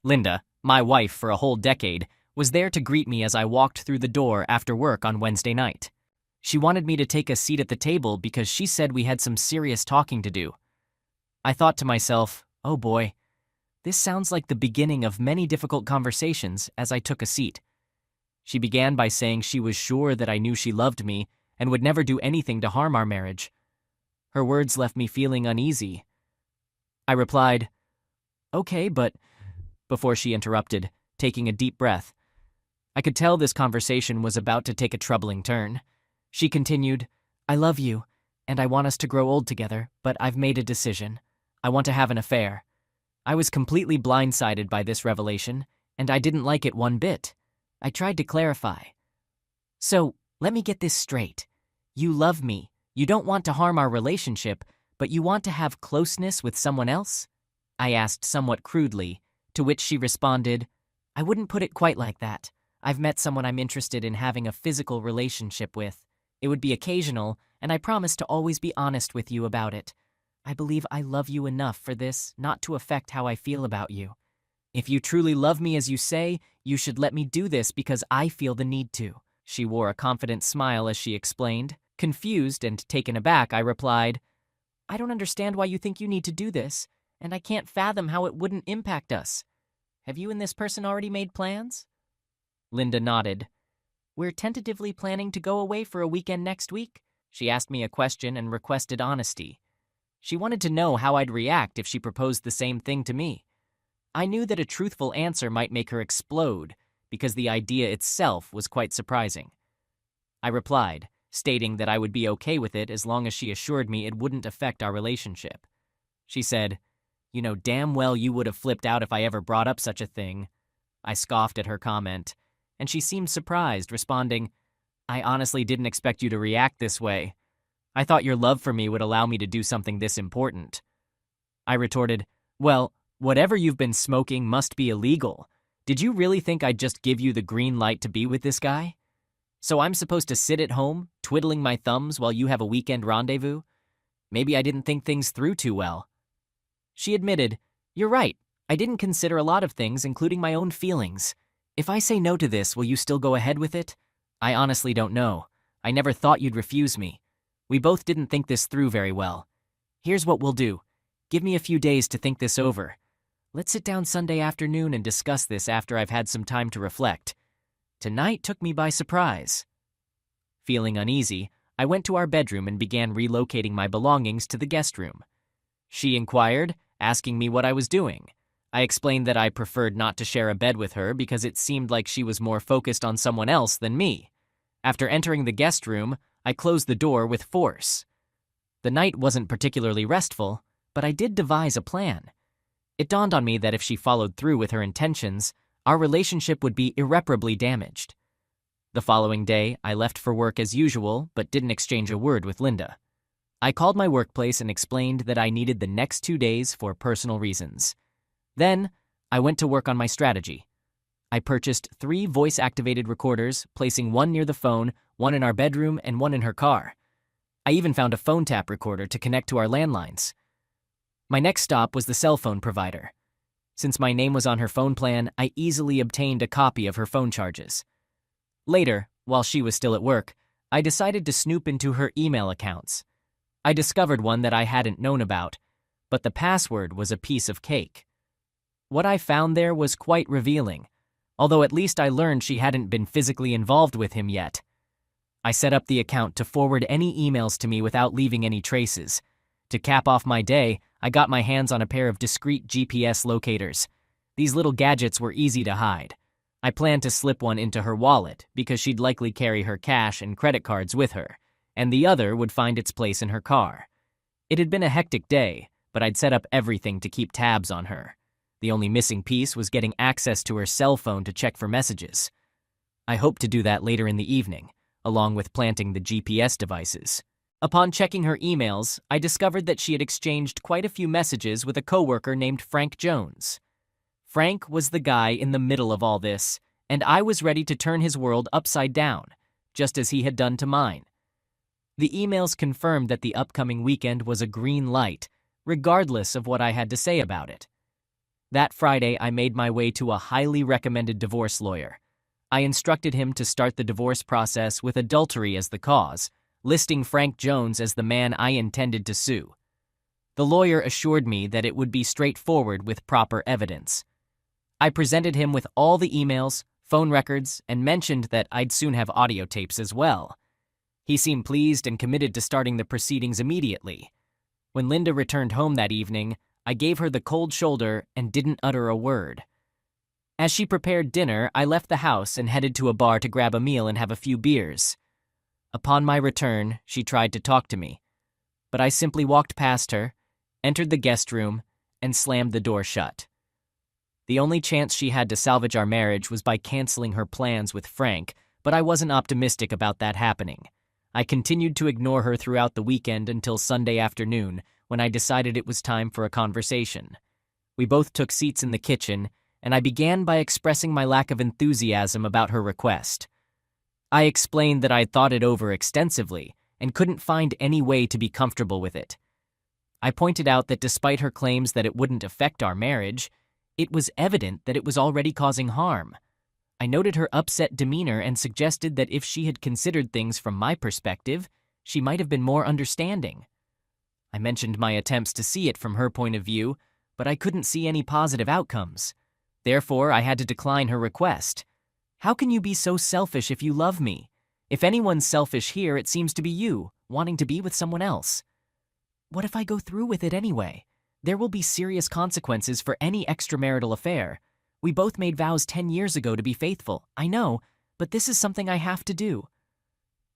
Linda, my wife for a whole decade, was there to greet me as I walked through the door after work on Wednesday night. She wanted me to take a seat at the table because she said we had some serious talking to do. I thought to myself, oh boy, this sounds like the beginning of many difficult conversations as I took a seat. She began by saying she was sure that I knew she loved me and would never do anything to harm our marriage. Her words left me feeling uneasy. I replied, okay, but, before she interrupted, taking a deep breath. I could tell this conversation was about to take a troubling turn. She continued, I love you, and I want us to grow old together, but I've made a decision. I want to have an affair. I was completely blindsided by this revelation, and I didn't like it one bit. I tried to clarify. So, let me get this straight. You love me. You don't want to harm our relationship, but you want to have closeness with someone else? I asked somewhat crudely, to which she responded, I wouldn't put it quite like that. I've met someone I'm interested in having a physical relationship with. It would be occasional, and I promise to always be honest with you about it. I believe I love you enough for this not to affect how I feel about you. If you truly love me as you say, you should let me do this because I feel the need to. She wore a confident smile as she explained. Confused and taken aback, I replied, I don't understand why you think you need to do this, and I can't fathom how it wouldn't impact us. Have you and this person already made plans? Linda nodded. We're tentatively planning to go away for a weekend next week. She asked me a question and requested honesty. She wanted to know how I'd react if she proposed the same thing to me. I knew that a truthful answer might make her explode, because the idea itself was quite surprising. I replied, stating that I would be okay with it as long as she assured me it wouldn't affect our relationship. She said, You know damn well you would have flipped out if I ever brought up such a thing. I scoffed at her comment, and she seemed surprised, responding, I honestly didn't expect you to react this way. I thought your love for me would allow me to do something this important. I retorted, Well, whatever you've been smoking must be illegal. Did you really think I'd just give you the green light to be with this guy? So I'm supposed to sit at home, twiddling my thumbs while you have a weekend rendezvous? Maybe I didn't think things through too well. She admitted, You're right. I didn't consider a lot of things, including my own feelings. If I say no to this, will you still go ahead with it? I honestly don't know. I never thought you'd refuse me. We both didn't think this through very well. Here's what we'll do. Give me a few days to think this over. Let's sit down Sunday afternoon and discuss this after I've had some time to reflect. Tonight took me by surprise. Feeling uneasy, I went to our bedroom and began relocating my belongings to the guest room. She inquired, asking me what I was doing. I explained that I preferred not to share a bed with her because it seemed like she was more focused on someone else than me. After entering the guest room, I closed the door with force. The night wasn't particularly restful, but I did devise a plan. It dawned on me that if she followed through with her intentions, our relationship would be irreparably damaged. The following day, I left for work as usual, but didn't exchange a word with Linda. I called my workplace and explained that I needed the next 2 days for personal reasons. Then, I went to work on my strategy. I purchased 3 voice-activated recorders, placing one near the phone, one in our bedroom, and one in her car. I even found a phone tap recorder to connect to our landlines. My next stop was the cell phone provider. Since my name was on her phone plan, I easily obtained a copy of her phone charges. Later, while she was still at work, I decided to snoop into her email accounts. I discovered one that I hadn't known about, but the password was a piece of cake. What I found there was quite revealing, although at least I learned she hadn't been physically involved with him yet. I set up the account to forward any emails to me without leaving any traces. To cap off my day, I got my hands on a pair of discreet GPS locators. These little gadgets were easy to hide. I planned to slip one into her wallet because she'd likely carry her cash and credit cards with her, and the other would find its place in her car. It had been a hectic day, but I'd set up everything to keep tabs on her. The only missing piece was getting access to her cell phone to check for messages. I hoped to do that later in the evening, along with planting the GPS devices. Upon checking her emails, I discovered that she had exchanged quite a few messages with a coworker named Frank Jones. Frank was the guy in the middle of all this, and I was ready to turn his world upside down, just as he had done to mine. The emails confirmed that the upcoming weekend was a green light, regardless of what I had to say about it. That Friday, I made my way to a highly recommended divorce lawyer. I instructed him to start the divorce process with adultery as the cause, listing Frank Jones as the man I intended to sue. The lawyer assured me that it would be straightforward with proper evidence. I presented him with all the emails, phone records, and mentioned that I'd soon have audio tapes as well. He seemed pleased and committed to starting the proceedings immediately. When Linda returned home that evening, I gave her the cold shoulder and didn't utter a word. As she prepared dinner, I left the house and headed to a bar to grab a meal and have a few beers. Upon my return, she tried to talk to me, but I simply walked past her, entered the guest room, and slammed the door shut. The only chance she had to salvage our marriage was by canceling her plans with Frank, but I wasn't optimistic about that happening. I continued to ignore her throughout the weekend until Sunday afternoon, when I decided it was time for a conversation. We both took seats in the kitchen, and I began by expressing my lack of enthusiasm about her request. I explained that I had thought it over extensively and couldn't find any way to be comfortable with it. I pointed out that despite her claims that it wouldn't affect our marriage, it was evident that it was already causing harm. I noted her upset demeanor and suggested that if she had considered things from my perspective, she might have been more understanding. I mentioned my attempts to see it from her point of view, but I couldn't see any positive outcomes. Therefore, I had to decline her request. How can you be so selfish if you love me? If anyone's selfish here, it seems to be you, wanting to be with someone else. What if I go through with it anyway? There will be serious consequences for any extramarital affair. We both made vows 10 years ago to be faithful, I know, but this is something I have to do.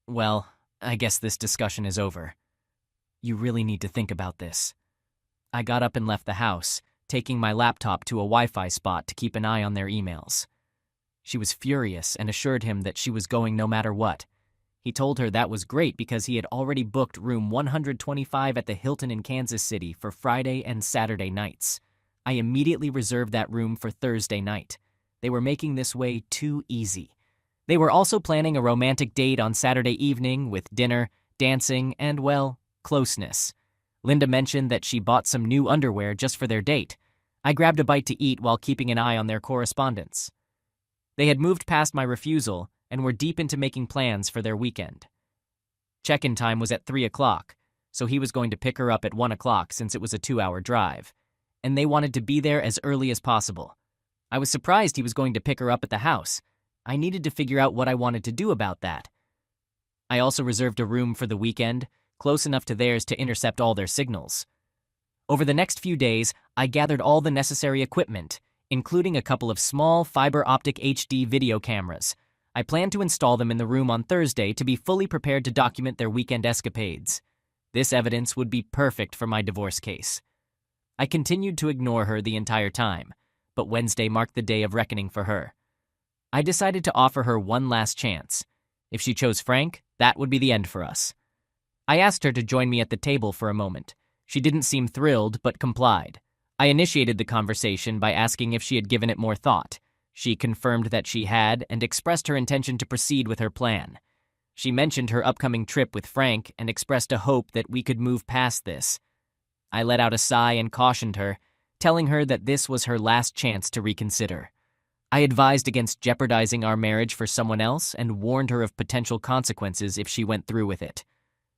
Well, I guess this discussion is over. You really need to think about this. I got up and left the house, taking my laptop to a Wi-Fi spot to keep an eye on their emails. She was furious and assured him that she was going no matter what. He told her that was great because he had already booked room 125 at the Hilton in Kansas City for Friday and Saturday nights. I immediately reserved that room for Thursday night. They were making this way too easy. They were also planning a romantic date on Saturday evening with dinner, dancing, and, well, closeness. Linda mentioned that she bought some new underwear just for their date. I grabbed a bite to eat while keeping an eye on their correspondence. They had moved past my refusal and were deep into making plans for their weekend. Check-in time was at 3 o'clock, so he was going to pick her up at 1 o'clock since it was a 2-hour drive, and they wanted to be there as early as possible. I was surprised he was going to pick her up at the house. I needed to figure out what I wanted to do about that. I also reserved a room for the weekend, close enough to theirs to intercept all their signals. Over the next few days, I gathered all the necessary equipment, including a couple of small fiber optic HD video cameras. I planned to install them in the room on Thursday to be fully prepared to document their weekend escapades. This evidence would be perfect for my divorce case. I continued to ignore her the entire time, but Wednesday marked the day of reckoning for her. I decided to offer her one last chance. If she chose Frank, that would be the end for us. I asked her to join me at the table for a moment. She didn't seem thrilled, but complied. I initiated the conversation by asking if she had given it more thought. She confirmed that she had and expressed her intention to proceed with her plan. She mentioned her upcoming trip with Frank and expressed a hope that we could move past this. I let out a sigh and cautioned her, telling her that this was her last chance to reconsider. I advised against jeopardizing our marriage for someone else and warned her of potential consequences if she went through with it.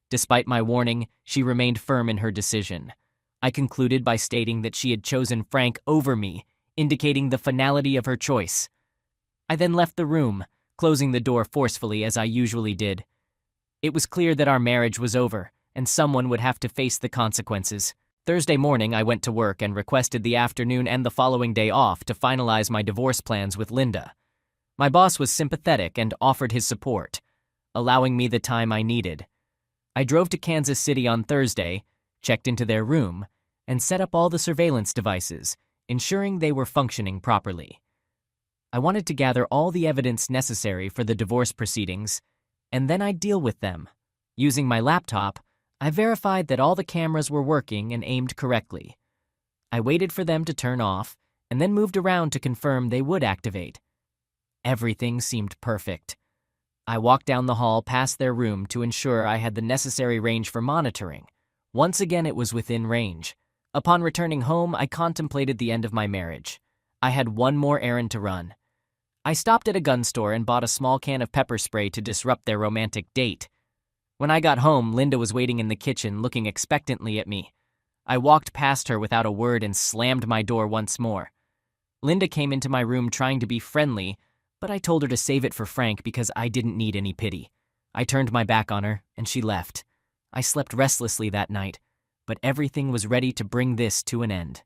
Despite my warning, she remained firm in her decision. I concluded by stating that she had chosen Frank over me, indicating the finality of her choice. I then left the room, closing the door forcefully as I usually did. It was clear that our marriage was over, and someone would have to face the consequences. Thursday morning, I went to work and requested the afternoon and the following day off to finalize my divorce plans with Linda. My boss was sympathetic and offered his support, allowing me the time I needed. I drove to Kansas City on Thursday, checked into their room, and set up all the surveillance devices, ensuring they were functioning properly. I wanted to gather all the evidence necessary for the divorce proceedings, and then I'd deal with them. Using my laptop, I verified that all the cameras were working and aimed correctly. I waited for them to turn off, and then moved around to confirm they would activate. Everything seemed perfect. I walked down the hall past their room to ensure I had the necessary range for monitoring. Once again, it was within range. Upon returning home, I contemplated the end of my marriage. I had one more errand to run. I stopped at a gun store and bought a small can of pepper spray to disrupt their romantic date. When I got home, Linda was waiting in the kitchen, looking expectantly at me. I walked past her without a word and slammed my door once more. Linda came into my room trying to be friendly, but I told her to save it for Frank because I didn't need any pity. I turned my back on her, and she left. I slept restlessly that night, but everything was ready to bring this to an end.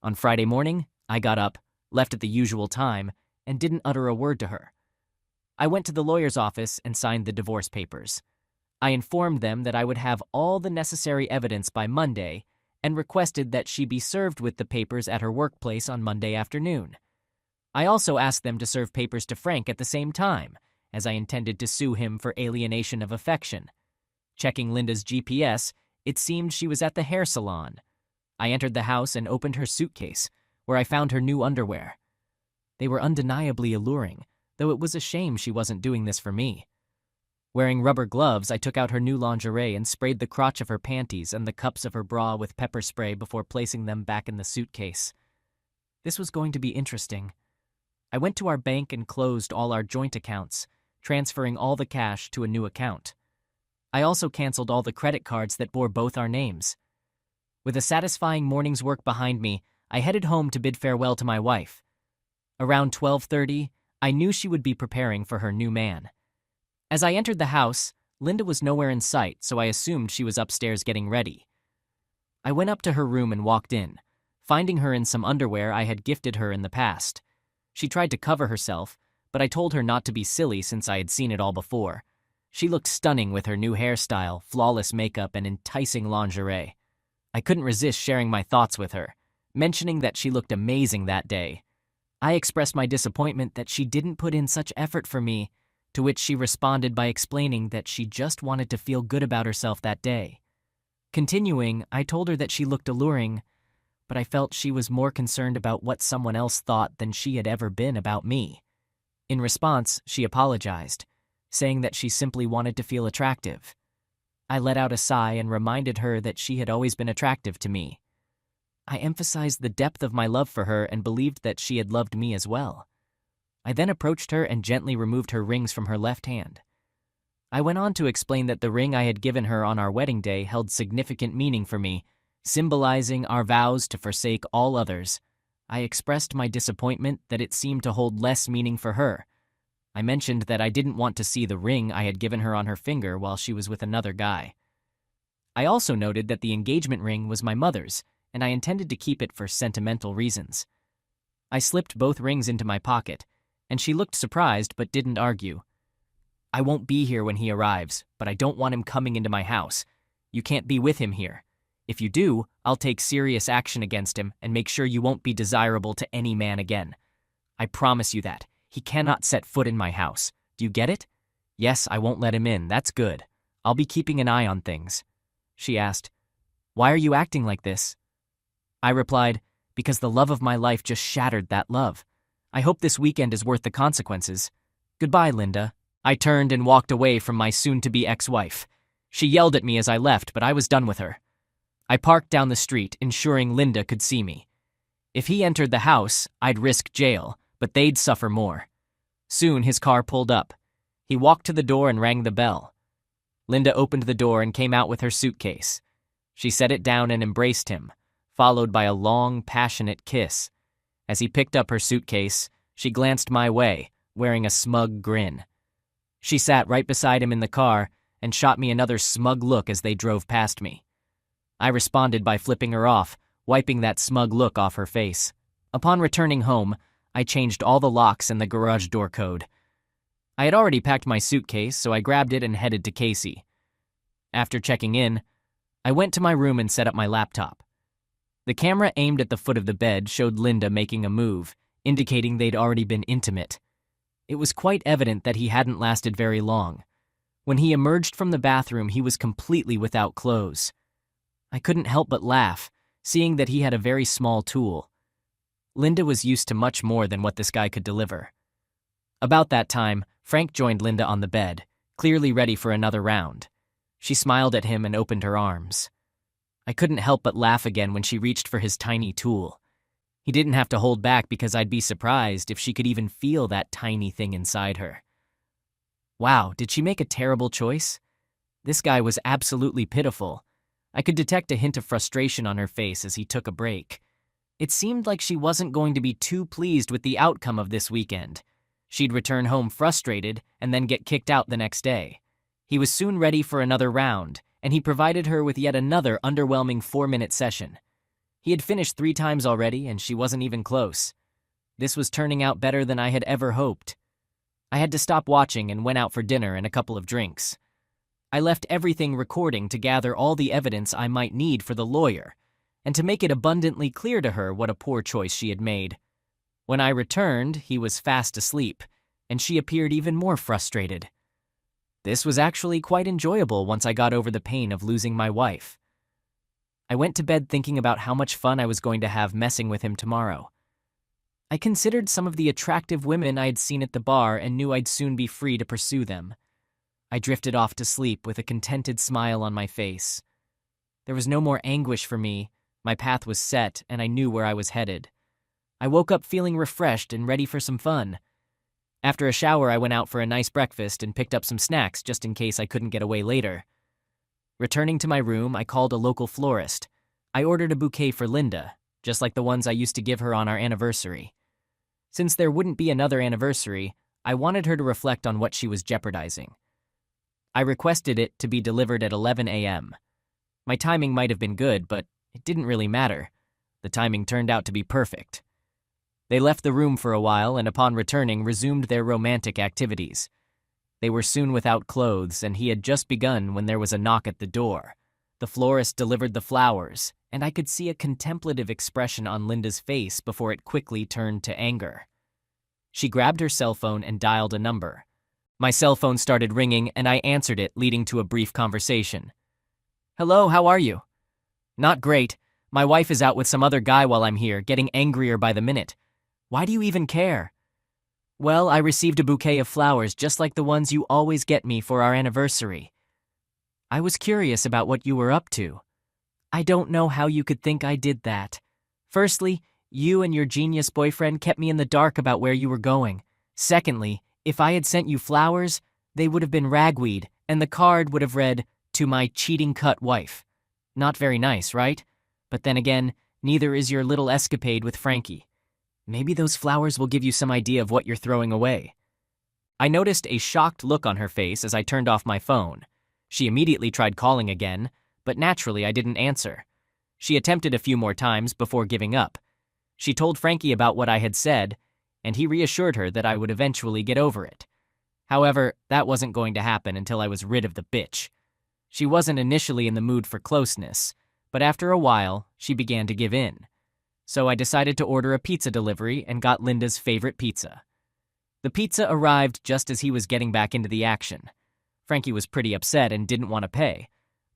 On Friday morning, I got up, left at the usual time, and didn't utter a word to her. I went to the lawyer's office and signed the divorce papers. I informed them that I would have all the necessary evidence by Monday and requested that she be served with the papers at her workplace on Monday afternoon. I also asked them to serve papers to Frank at the same time, as I intended to sue him for alienation of affection. Checking Linda's GPS, it seemed she was at the hair salon. I entered the house and opened her suitcase, where I found her new underwear. They were undeniably alluring, though it was a shame she wasn't doing this for me. Wearing rubber gloves, I took out her new lingerie and sprayed the crotch of her panties and the cups of her bra with pepper spray before placing them back in the suitcase. This was going to be interesting. I went to our bank and closed all our joint accounts, transferring all the cash to a new account. I also canceled all the credit cards that bore both our names. With a satisfying morning's work behind me, I headed home to bid farewell to my wife. Around 12:30, I knew she would be preparing for her new man. As I entered the house, Linda was nowhere in sight, so I assumed she was upstairs getting ready. I went up to her room and walked in, finding her in some underwear I had gifted her in the past. She tried to cover herself, but I told her not to be silly since I had seen it all before. She looked stunning with her new hairstyle, flawless makeup, and enticing lingerie. I couldn't resist sharing my thoughts with her, mentioning that she looked amazing that day. I expressed my disappointment that she didn't put in such effort for me, to which she responded by explaining that she just wanted to feel good about herself that day. Continuing, I told her that she looked alluring, but I felt she was more concerned about what someone else thought than she had ever been about me. In response, she apologized, saying that she simply wanted to feel attractive. I let out a sigh and reminded her that she had always been attractive to me. I emphasized the depth of my love for her and believed that she had loved me as well. I then approached her and gently removed her rings from her left hand. I went on to explain that the ring I had given her on our wedding day held significant meaning for me, symbolizing our vows to forsake all others. I expressed my disappointment that it seemed to hold less meaning for her. I mentioned that I didn't want to see the ring I had given her on her finger while she was with another guy. I also noted that the engagement ring was my mother's, and I intended to keep it for sentimental reasons. I slipped both rings into my pocket, and she looked surprised but didn't argue. I won't be here when he arrives, but I don't want him coming into my house. You can't be with him here. If you do, I'll take serious action against him and make sure you won't be desirable to any man again. I promise you that. He cannot set foot in my house. Do you get it? Yes, I won't let him in. That's good. I'll be keeping an eye on things. She asked, Why are you acting like this? I replied, Because the love of my life just shattered that love. I hope this weekend is worth the consequences. Goodbye, Linda. I turned and walked away from my soon-to-be ex-wife. She yelled at me as I left, but I was done with her. I parked down the street, ensuring Linda could see me. If he entered the house, I'd risk jail, but they'd suffer more. Soon his car pulled up. He walked to the door and rang the bell. Linda opened the door and came out with her suitcase. She set it down and embraced him, followed by a long, passionate kiss. As he picked up her suitcase, she glanced my way, wearing a smug grin. She sat right beside him in the car and shot me another smug look as they drove past me. I responded by flipping her off, wiping that smug look off her face. Upon returning home, I changed all the locks and the garage door code. I had already packed my suitcase, so I grabbed it and headed to Casey. After checking in, I went to my room and set up my laptop. The camera aimed at the foot of the bed showed Linda making a move, indicating they'd already been intimate. It was quite evident that he hadn't lasted very long. When he emerged from the bathroom, he was completely without clothes. I couldn't help but laugh, seeing that he had a very small tool. Linda was used to much more than what this guy could deliver. About that time, Frank joined Linda on the bed, clearly ready for another round. She smiled at him and opened her arms. I couldn't help but laugh again when she reached for his tiny tool. He didn't have to hold back because I'd be surprised if she could even feel that tiny thing inside her. Wow, did she make a terrible choice? This guy was absolutely pitiful. I could detect a hint of frustration on her face as he took a break. It seemed like she wasn't going to be too pleased with the outcome of this weekend. She'd return home frustrated and then get kicked out the next day. He was soon ready for another round, and he provided her with yet another underwhelming 4-minute session. He had finished 3 times already, and she wasn't even close. This was turning out better than I had ever hoped. I had to stop watching and went out for dinner and a couple of drinks. I left everything recording to gather all the evidence I might need for the lawyer, and to make it abundantly clear to her what a poor choice she had made. When I returned, he was fast asleep, and she appeared even more frustrated. This was actually quite enjoyable once I got over the pain of losing my wife. I went to bed thinking about how much fun I was going to have messing with him tomorrow. I considered some of the attractive women I had seen at the bar and knew I'd soon be free to pursue them. I drifted off to sleep with a contented smile on my face. There was no more anguish for me. My path was set, and I knew where I was headed. I woke up feeling refreshed and ready for some fun. After a shower, I went out for a nice breakfast and picked up some snacks just in case I couldn't get away later. Returning to my room, I called a local florist. I ordered a bouquet for Linda, just like the ones I used to give her on our anniversary. Since there wouldn't be another anniversary, I wanted her to reflect on what she was jeopardizing. I requested it to be delivered at 11 a.m. My timing might have been good, but it didn't really matter. The timing turned out to be perfect. They left the room for a while and upon returning resumed their romantic activities. They were soon without clothes, and he had just begun when there was a knock at the door. The florist delivered the flowers, and I could see a contemplative expression on Linda's face before it quickly turned to anger. She grabbed her cell phone and dialed a number. My cell phone started ringing, and I answered it, leading to a brief conversation. "Hello, how are you?" "Not great. My wife is out with some other guy while I'm here, getting angrier by the minute. Why do you even care?" "Well, I received a bouquet of flowers just like the ones you always get me for our anniversary. I was curious about what you were up to. I don't know how you could think I did that. Firstly, you and your genius boyfriend kept me in the dark about where you were going. Secondly, if I had sent you flowers, they would have been ragweed, and the card would have read, 'To my cheating cut wife.' Not very nice, right? But then again, neither is your little escapade with Frankie. Maybe those flowers will give you some idea of what you're throwing away." I noticed a shocked look on her face as I turned off my phone. She immediately tried calling again, but naturally I didn't answer. She attempted a few more times before giving up. She told Frankie about what I had said, and he reassured her that I would eventually get over it. However, that wasn't going to happen until I was rid of the bitch. She wasn't initially in the mood for closeness, but after a while, she began to give in. So I decided to order a pizza delivery and got Linda's favorite pizza. The pizza arrived just as he was getting back into the action. Frankie was pretty upset and didn't want to pay,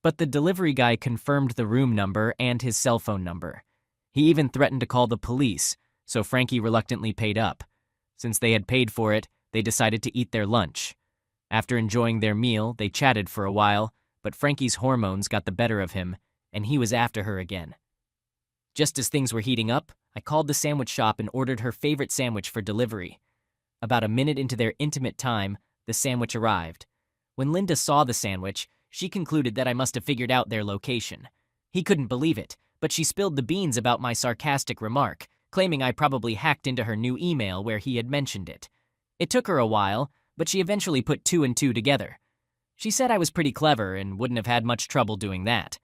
but the delivery guy confirmed the room number and his cell phone number. He even threatened to call the police, so Frankie reluctantly paid up. Since they had paid for it, they decided to eat their lunch. After enjoying their meal, they chatted for a while, but Frankie's hormones got the better of him, and he was after her again. Just as things were heating up, I called the sandwich shop and ordered her favorite sandwich for delivery. About a minute into their intimate time, the sandwich arrived. When Linda saw the sandwich, she concluded that I must have figured out their location. He couldn't believe it, but she spilled the beans about my sarcastic remark, claiming I probably hacked into her new email where he had mentioned it. It took her a while, but she eventually put 2 and 2 together. She said I was pretty clever and wouldn't have had much trouble doing that.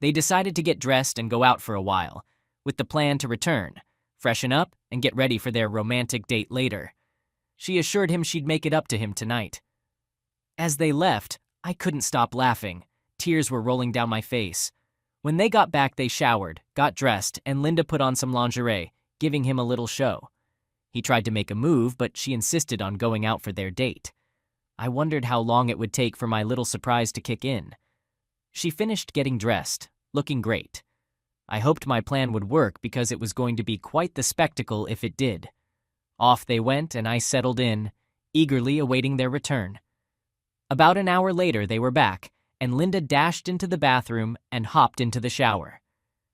They decided to get dressed and go out for a while, with the plan to return, freshen up, and get ready for their romantic date later. She assured him she'd make it up to him tonight. As they left, I couldn't stop laughing. Tears were rolling down my face. When they got back, they showered, got dressed, and Linda put on some lingerie, giving him a little show. He tried to make a move, but she insisted on going out for their date. I wondered how long it would take for my little surprise to kick in. She finished getting dressed, looking great. I hoped my plan would work because it was going to be quite the spectacle if it did. Off they went, and I settled in, eagerly awaiting their return. About an hour later, they were back, and Linda dashed into the bathroom and hopped into the shower.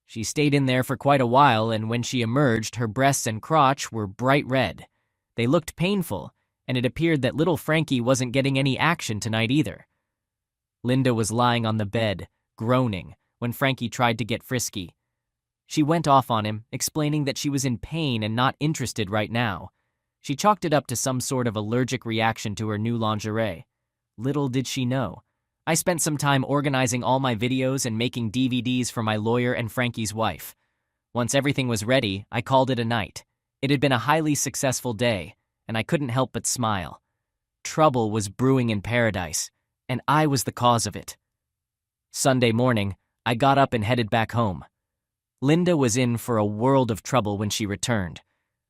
She stayed in there for quite a while, and when she emerged, her breasts and crotch were bright red. They looked painful, and it appeared that little Frankie wasn't getting any action tonight either. Linda was lying on the bed, groaning, when Frankie tried to get frisky. She went off on him, explaining that she was in pain and not interested right now. She chalked it up to some sort of allergic reaction to her new lingerie. Little did she know. I spent some time organizing all my videos and making DVDs for my lawyer and Frankie's wife. Once everything was ready, I called it a night. It had been a highly successful day, and I couldn't help but smile. Trouble was brewing in paradise, and I was the cause of it. Sunday morning, I got up and headed back home. Linda was in for a world of trouble when she returned,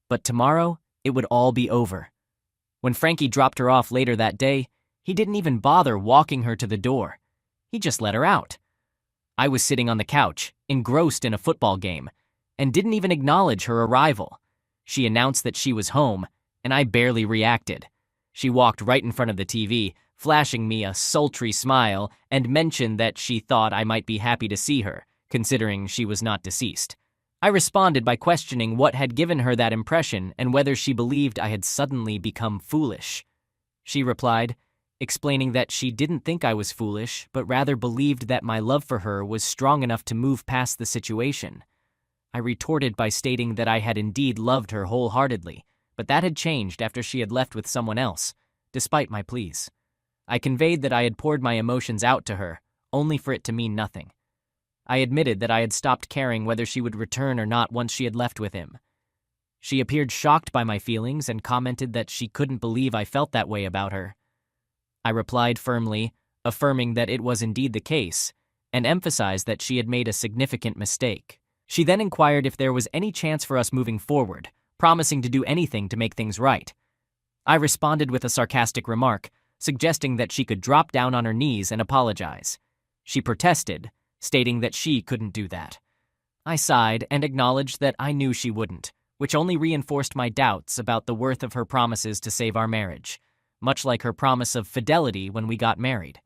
but tomorrow it would all be over. When Frankie dropped her off later that day, he didn't even bother walking her to the door. He just let her out. I was sitting on the couch, engrossed in a football game, and didn't even acknowledge her arrival. She announced that she was home, and I barely reacted. She walked right in front of the TV, flashing me a sultry smile, and mentioned that she thought I might be happy to see her, considering she was not deceased. I responded by questioning what had given her that impression and whether she believed I had suddenly become foolish. She replied, explaining that she didn't think I was foolish, but rather believed that my love for her was strong enough to move past the situation. I retorted by stating that I had indeed loved her wholeheartedly, but that had changed after she had left with someone else, despite my pleas. I conveyed that I had poured my emotions out to her, only for it to mean nothing. I admitted that I had stopped caring whether she would return or not once she had left with him. She appeared shocked by my feelings and commented that she couldn't believe I felt that way about her. I replied firmly, affirming that it was indeed the case, and emphasized that she had made a significant mistake. She then inquired if there was any chance for us moving forward, promising to do anything to make things right. I responded with a sarcastic remark, suggesting that she could drop down on her knees and apologize. She protested, stating that she couldn't do that. I sighed and acknowledged that I knew she wouldn't, which only reinforced my doubts about the worth of her promises to save our marriage, much like her promise of fidelity when we got married.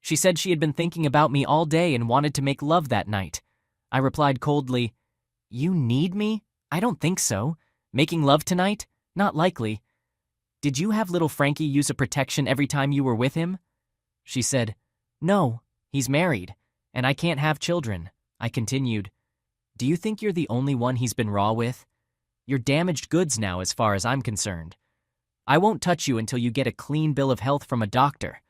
She said she had been thinking about me all day and wanted to make love that night. I replied coldly, "You need me? I don't think so. Making love tonight? Not likely. Did you have little Frankie use a protection every time you were with him?" She said, "No, he's married, and I can't have children." I continued, "Do you think you're the only one he's been raw with? You're damaged goods now as far as I'm concerned. I won't touch you until you get a clean bill of health from a doctor.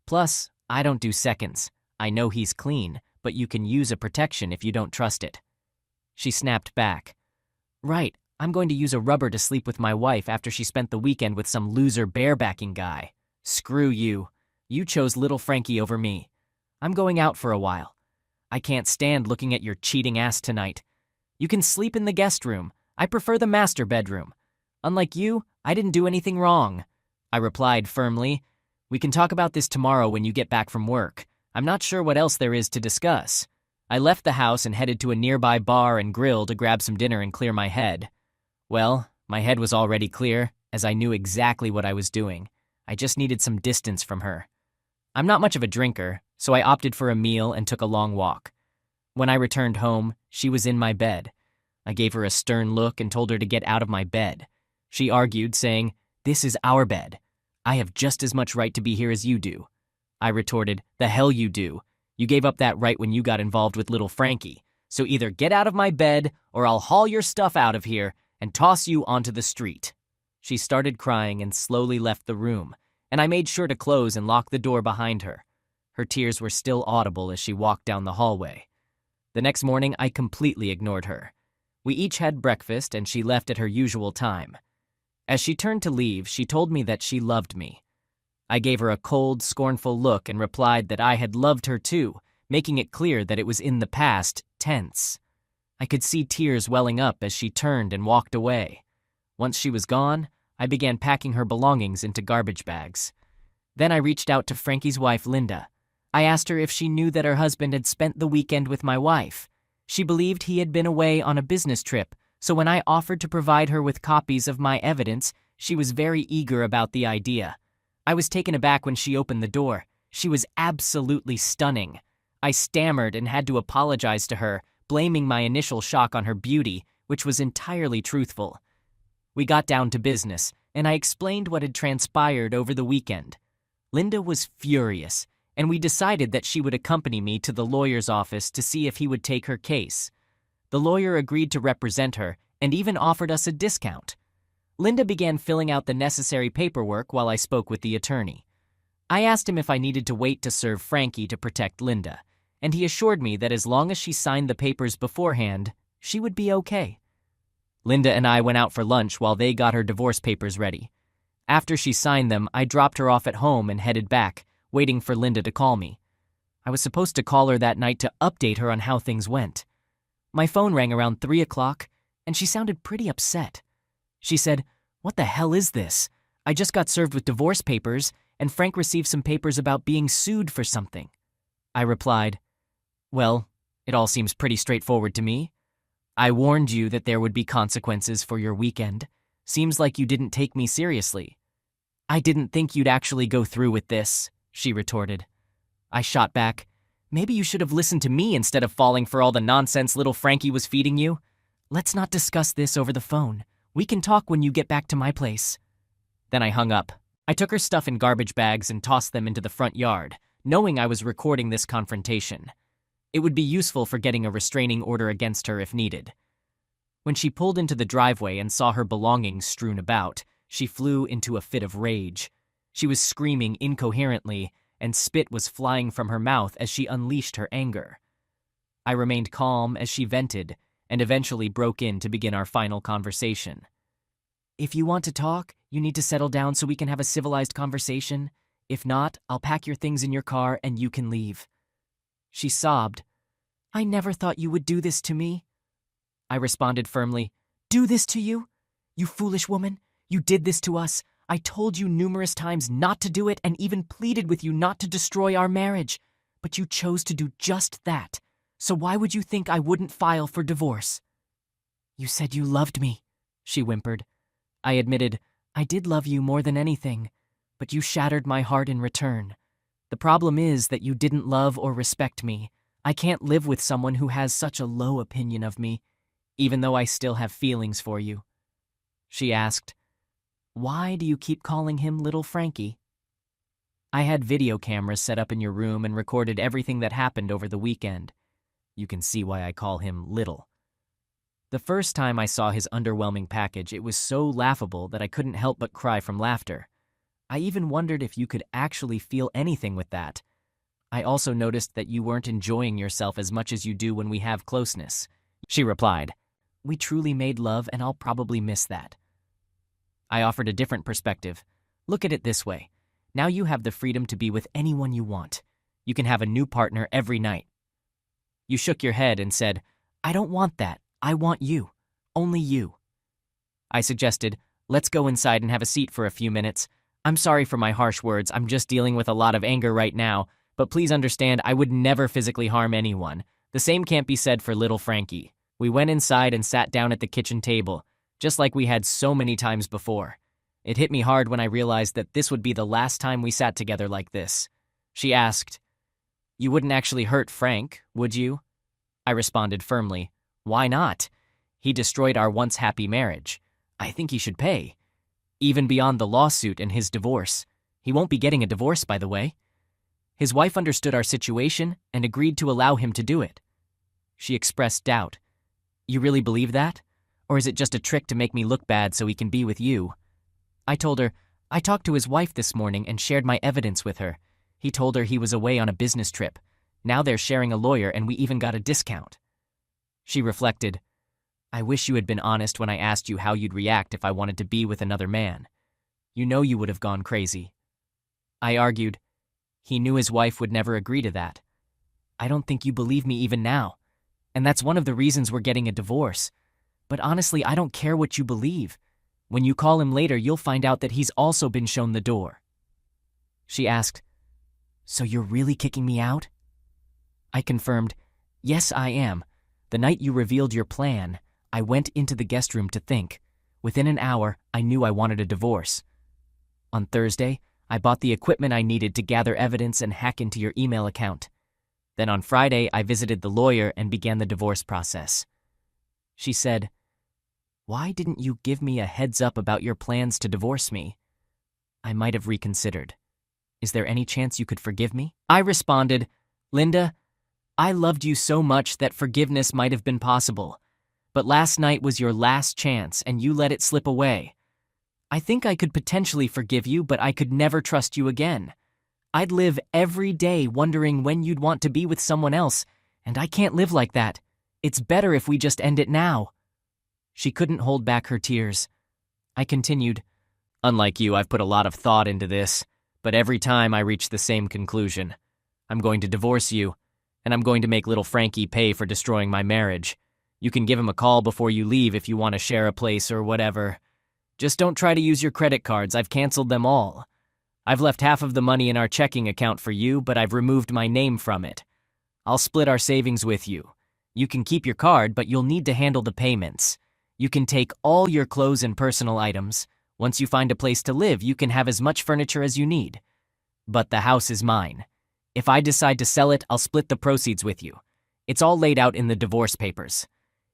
Plus, I don't do seconds. I know he's clean, but you can use a protection if you don't trust it." She snapped back. "Right, I'm going to use a rubber to sleep with my wife after she spent the weekend with some loser barebacking guy. Screw you. You chose little Frankie over me. I'm going out for a while. I can't stand looking at your cheating ass tonight. You can sleep in the guest room. I prefer the master bedroom. Unlike you, I didn't do anything wrong." I replied firmly, "We can talk about this tomorrow when you get back from work. I'm not sure what else there is to discuss." I left the house and headed to a nearby bar and grill to grab some dinner and clear my head. Well, my head was already clear, as I knew exactly what I was doing. I just needed some distance from her. I'm not much of a drinker, so I opted for a meal and took a long walk. When I returned home, she was in my bed. I gave her a stern look and told her to get out of my bed. She argued, saying, "This is our bed. I have just as much right to be here as you do." I retorted, "The hell you do. You gave up that right when you got involved with little Frankie. So either get out of my bed or I'll haul your stuff out of here and toss you onto the street." She started crying and slowly left the room, and I made sure to close and lock the door behind her. Her tears were still audible as she walked down the hallway. The next morning, I completely ignored her. We each had breakfast and she left at her usual time. As she turned to leave, she told me that she loved me. I gave her a cold, scornful look and replied that I had loved her too, making it clear that it was in the past tense. I could see tears welling up as she turned and walked away. Once she was gone, I began packing her belongings into garbage bags. Then I reached out to Frankie's wife, Linda. I asked her if she knew that her husband had spent the weekend with my wife. She believed he had been away on a business trip, so when I offered to provide her with copies of my evidence, she was very eager about the idea. I was taken aback when she opened the door. She was absolutely stunning. I stammered and had to apologize to her, blaming my initial shock on her beauty, which was entirely truthful. We got down to business, and I explained what had transpired over the weekend. Linda was furious, and we decided that she would accompany me to the lawyer's office to see if he would take her case. The lawyer agreed to represent her and even offered us a discount. Linda began filling out the necessary paperwork while I spoke with the attorney. I asked him if I needed to wait to serve Frankie to protect Linda, and he assured me that as long as she signed the papers beforehand, she would be okay. Linda and I went out for lunch while they got her divorce papers ready. After she signed them, I dropped her off at home and headed back, waiting for Linda to call me. I was supposed to call her that night to update her on how things went. My phone rang around 3 o'clock, and she sounded pretty upset. She said, "What the hell is this? I just got served with divorce papers, and Frank received some papers about being sued for something." I replied, "Well, it all seems pretty straightforward to me. I warned you that there would be consequences for your weekend. Seems like you didn't take me seriously." "I didn't think you'd actually go through with this," she retorted. I shot back, "Maybe you should have listened to me instead of falling for all the nonsense little Frankie was feeding you. Let's not discuss this over the phone. We can talk when you get back to my place." Then I hung up. I took her stuff in garbage bags and tossed them into the front yard, knowing I was recording this confrontation. It would be useful for getting a restraining order against her if needed. When she pulled into the driveway and saw her belongings strewn about, she flew into a fit of rage. She was screaming incoherently, and spit was flying from her mouth as she unleashed her anger. I remained calm as she vented, and eventually broke in to begin our final conversation. "If you want to talk, you need to settle down so we can have a civilized conversation. If not, I'll pack your things in your car and you can leave." She sobbed. "I never thought you would do this to me." I responded firmly, "Do this to you? You foolish woman. You did this to us. I told you numerous times not to do it and even pleaded with you not to destroy our marriage. But you chose to do just that. So why would you think I wouldn't file for divorce?" "You said you loved me," she whimpered. I admitted, "I did love you more than anything, but you shattered my heart in return. The problem is that you didn't love or respect me. I can't live with someone who has such a low opinion of me, even though I still have feelings for you." She asked, "Why do you keep calling him Little Frankie?" "I had video cameras set up in your room and recorded everything that happened over the weekend. You can see why I call him Little." The first time I saw his underwhelming package, it was so laughable that I couldn't help but cry from laughter. I even wondered if you could actually feel anything with that. I also noticed that you weren't enjoying yourself as much as you do when we have closeness. She replied, "We truly made love and I'll probably miss that." I offered a different perspective. "Look at it this way. Now you have the freedom to be with anyone you want. You can have a new partner every night." You shook your head and said, "I don't want that. I want you. Only you." I suggested, "Let's go inside and have a seat for a few minutes. I'm sorry for my harsh words. I'm just dealing with a lot of anger right now, but please understand I would never physically harm anyone. The same can't be said for little Frankie." We went inside and sat down at the kitchen table, just like we had so many times before. It hit me hard when I realized that this would be the last time we sat together like this. She asked, "You wouldn't actually hurt Frank, would you?" I responded firmly, "Why not? He destroyed our once happy marriage. I think he should pay. Even beyond the lawsuit and his divorce. He won't be getting a divorce, by the way." His wife understood our situation and agreed to allow him to do it. She expressed doubt. "You really believe that? Or is it just a trick to make me look bad so he can be with you?" I told her, "I talked to his wife this morning and shared my evidence with her. He told her he was away on a business trip. Now they're sharing a lawyer and we even got a discount." She reflected, "I wish you had been honest when I asked you how you'd react if I wanted to be with another man. You know you would have gone crazy." I argued, "He knew his wife would never agree to that. I don't think you believe me even now. And that's one of the reasons we're getting a divorce. But honestly, I don't care what you believe. When you call him later, you'll find out that he's also been shown the door." She asked, "So you're really kicking me out?" I confirmed, "Yes, I am. The night you revealed your plan, I went into the guest room to think. Within an hour, I knew I wanted a divorce. On Thursday, I bought the equipment I needed to gather evidence and hack into your email account. Then on Friday, I visited the lawyer and began the divorce process. She said, "Why didn't you give me a heads up about your plans to divorce me?" I might have reconsidered. "Is there any chance you could forgive me?" I responded, "Linda, I loved you so much that forgiveness might have been possible. But last night was your last chance and you let it slip away. I think I could potentially forgive you, but I could never trust you again. I'd live every day wondering when you'd want to be with someone else, and I can't live like that. It's better if we just end it now." She couldn't hold back her tears. I continued, "Unlike you, I've put a lot of thought into this, but every time I reach the same conclusion. I'm going to divorce you, and I'm going to make little Frankie pay for destroying my marriage. You can give him a call before you leave if you want to share a place or whatever. Just don't try to use your credit cards. I've canceled them all. I've left half of the money in our checking account for you, but I've removed my name from it. I'll split our savings with you. You can keep your card, but you'll need to handle the payments. You can take all your clothes and personal items. Once you find a place to live, you can have as much furniture as you need. But the house is mine. If I decide to sell it, I'll split the proceeds with you. It's all laid out in the divorce papers.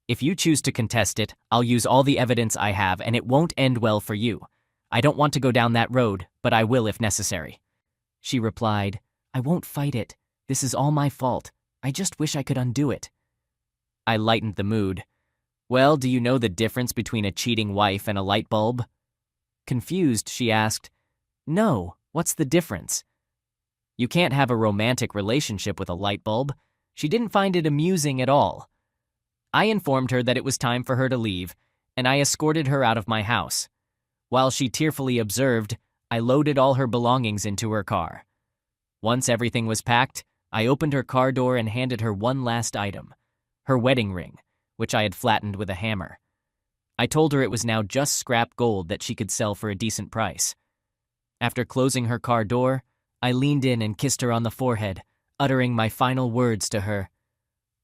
If you choose to contest it, I'll use all the evidence I have, and it won't end well for you. I don't want to go down that road, but I will if necessary." She replied, "I won't fight it. This is all my fault. I just wish I could undo it." I lightened the mood. "Well, do you know the difference between a cheating wife and a light bulb?" Confused, she asked, "No, what's the difference?" "You can't have a romantic relationship with a light bulb." She didn't find it amusing at all. I informed her that it was time for her to leave, and I escorted her out of my house. While she tearfully observed, I loaded all her belongings into her car. Once everything was packed, I opened her car door and handed her one last item, her wedding ring, which I had flattened with a hammer. I told her it was now just scrap gold that she could sell for a decent price. After closing her car door, I leaned in and kissed her on the forehead, uttering my final words to her,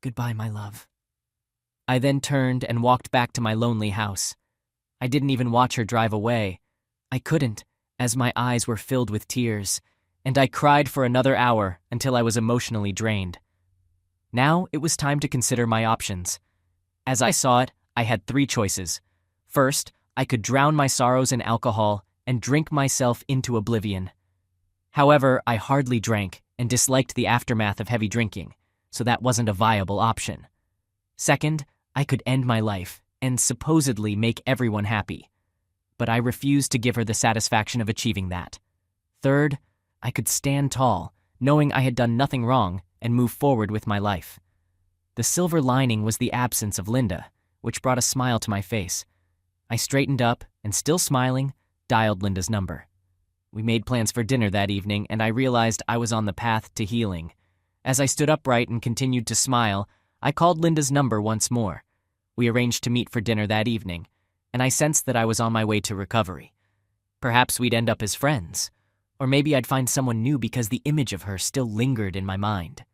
"Goodbye, my love." I then turned and walked back to my lonely house. I didn't even watch her drive away. I couldn't, as my eyes were filled with tears, and I cried for another hour until I was emotionally drained. Now it was time to consider my options. As I saw it, I had 3 choices. First, I could drown my sorrows in alcohol and drink myself into oblivion. However, I hardly drank and disliked the aftermath of heavy drinking, so that wasn't a viable option. Second, I could end my life and supposedly make everyone happy, but I refused to give her the satisfaction of achieving that. Third, I could stand tall, knowing I had done nothing wrong, and move forward with my life. The silver lining was the absence of Linda, which brought a smile to my face. I straightened up and, still smiling, dialed Linda's number. We made plans for dinner that evening, and I realized I was on the path to healing. As I stood upright and continued to smile, I called Linda's number once more. We arranged to meet for dinner that evening, and I sensed that I was on my way to recovery. Perhaps we'd end up as friends, or maybe I'd find someone new because the image of her still lingered in my mind.